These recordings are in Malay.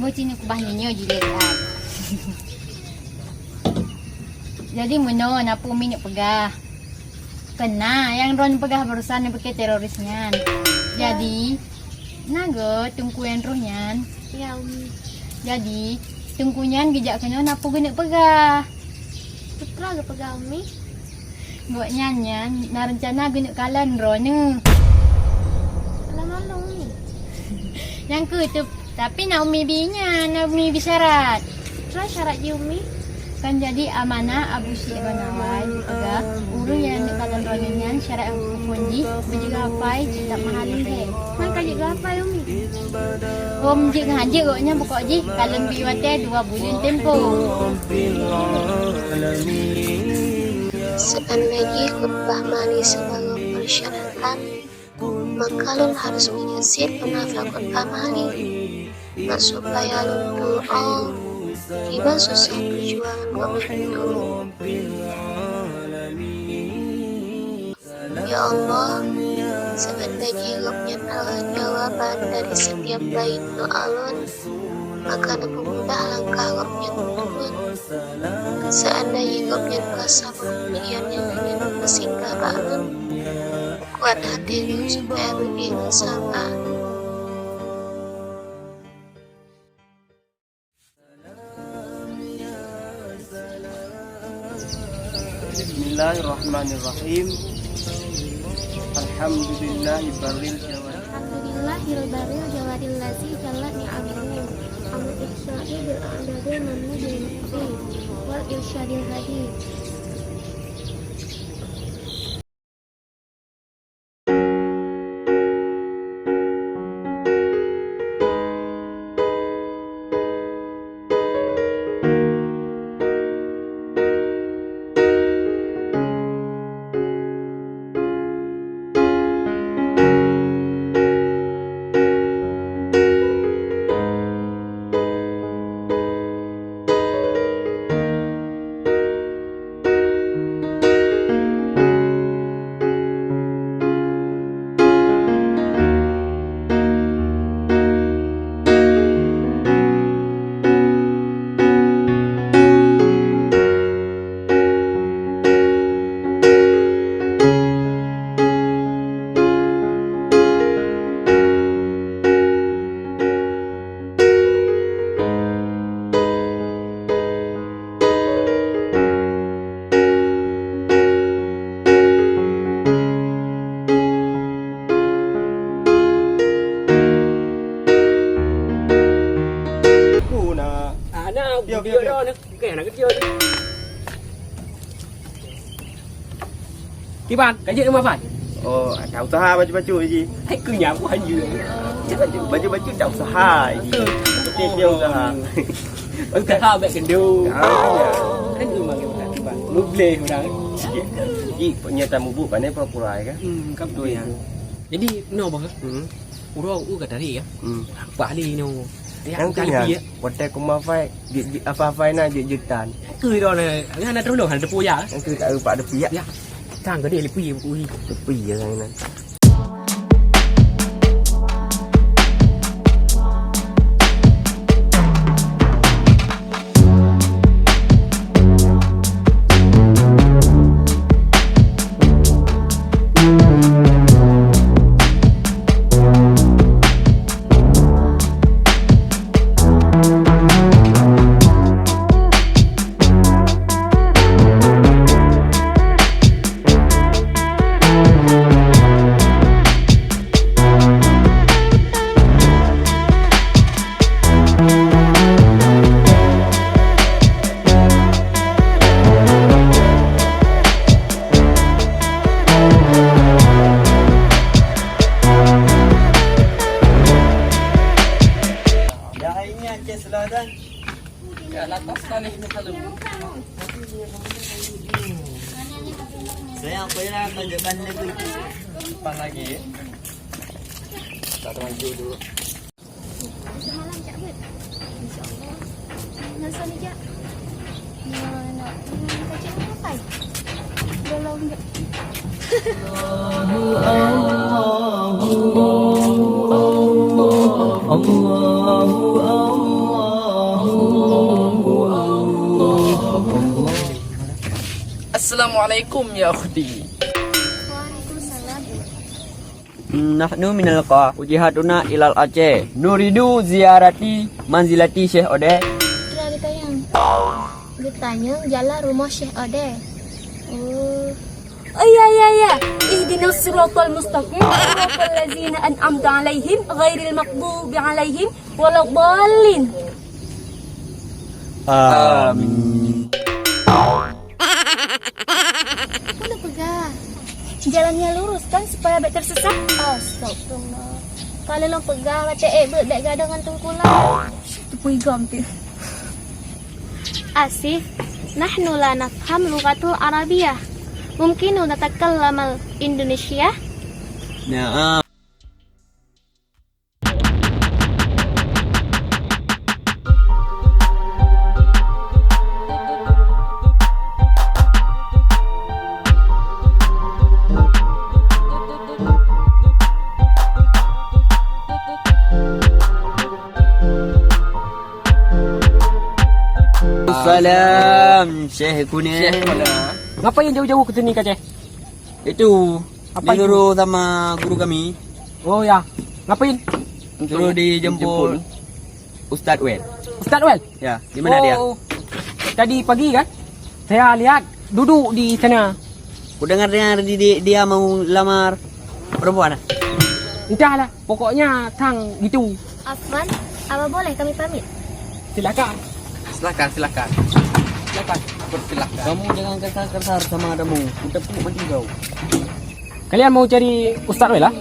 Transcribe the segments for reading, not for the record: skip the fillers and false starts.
Bocin aku bahannya je lihat. Jadi mana apa umi nak pegah? Kena yang ron pegah barusan yang pakai terorisnya. Jadi naga tungku yang rohnya. Ya umi. Jadi tungkunya gejak kena apa guna pegah? Putra ke pegah umi? Buat nyanyian, nak rencana guna kalan ron. Alam-alam umi. Yang ke tu. Tapi nak umi binya, nak umi bisyarat. Terus syarat je umi? Kan jadi amanah Abu Syekh Banawai juga uru yang nak kalan ronenyan syarat kunci berjaga apai tidak mahali he. Kan kajik berapa ya umi? Om jik ngaji koknya pokok ji kalan biwate 2 bulan tempo. Seandainya khutbah mani sebagai persyaratan, maka lun harus menyesit penafal khutbah mani. Supaya lun doa tiba susah perjuangan itu. Ya Allah, seandainya gopnya jawaban dari setiap bait doa lun, maka mempermudah langkah gopnya turun. Seandainya gopnya kuasa kemudian yang hanya mempersingkah balun, kuat hati lun supaya berdiri sama. Bismillahirrahmanirrahim. Alhamdulillahirabbil jawadil ladzi jallat ni'amahu. Hamd ihsa'i bil a'dadi mamnu bil muqti wal irsyadil hadi. Dia dah nak anak kecil tu. Kiban, kerja rumah Fan. Oh, tak usaha baju-baju je. Hai kenyang aku hanya. Baju-baju tak usaha je. Betul dia usaha. Usaha baik kendu. Kan memang bukan Kiban. Mubleh orang. Ji, punya tamu bu pandai pura-pura kan? Kap tu ya. Jadi no bang. Urang kata dia ya. Pak Ali no. Yang kali hotel kumafai apa-apa na jutaan. Cứ đó là hắn đã trốn được hắn được pui à? Cứ tại pak ada pihak. Ya. Sang cái đây là pui. Tepi je kan. Saya apa yang tunjukkan lagi. Pang lagi. Tak terlanjur dulu. Semalam Cak Bet. InsyaAllah. Nasa ni Cak. Nak kacik ni apa? Belum je. Assalamualaikum ya ukhti. Waalaikumsalam. Nahnu minal wujihatuna ilal Aceh. Nuridu ziarati manzilati Syekh Ode. Kira dia tanya. Dia tanya jalan rumah Syekh Ode. Oh. يا اهدنا الصراط المستقيم صراط الذين أنعمت عليهم غير المغضوب عليهم ولا الضالين. Amin. Mana pegang? Jalannya lurus kan supaya tak tersesat. Astagfirullah. Kalau lo pegang kata bet baik gadang dengan tungkulan. Tu pegang tu. آسف نحن لا نفهم لغة العربية ممكن نتكلم الإندونيسية Nah, Salam Syekh Kuning. Syekh mana? Ngapain jauh-jauh ke sini Kak Ceh? Itu Apa disuruh sama guru kami Oh ya. Ngapain? suruh dijemput Ustadz Wel. Ustaz Wel. Ya, di mana dia? Tadi pagi kan? Saya lihat duduk di sana. Ku dengar-dengar dia mau lamar perempuan. Entahlah, pokoknya tang gitu. Afwan, apa boleh kami pamit? Silakan. Silakan. Persilakan. Kamu jangan kasar-kasar sama adamu. Kita pun mati kau. Kalian mau cari Ustaz Wel lah?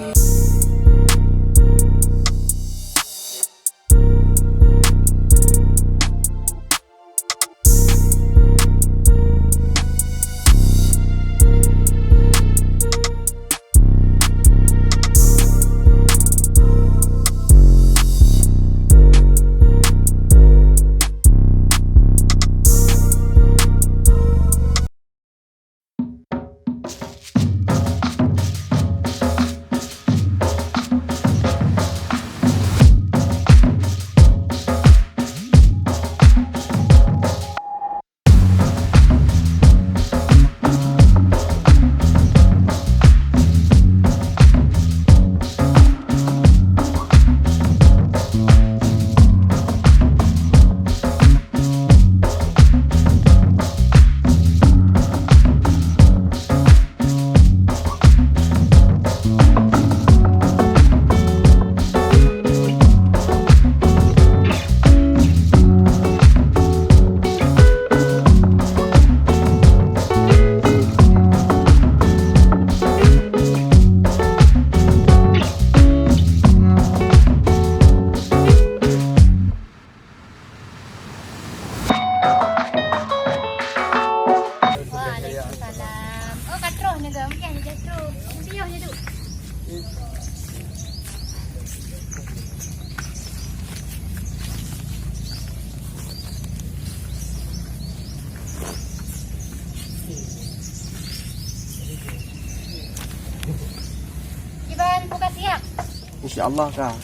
Waalaikumsalam. Oh, katro ni gam kan katro. Siyo je tu. Iban buka siap. InsyaAllah kak.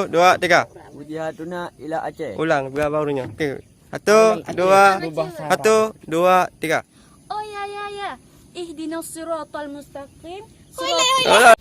dua, tiga. Wujuduna ila Aceh. Ulang barunya. Okey. Satu, dua, tiga. Oh ya ya ya. Ihdinas siratal mustaqim. Alah,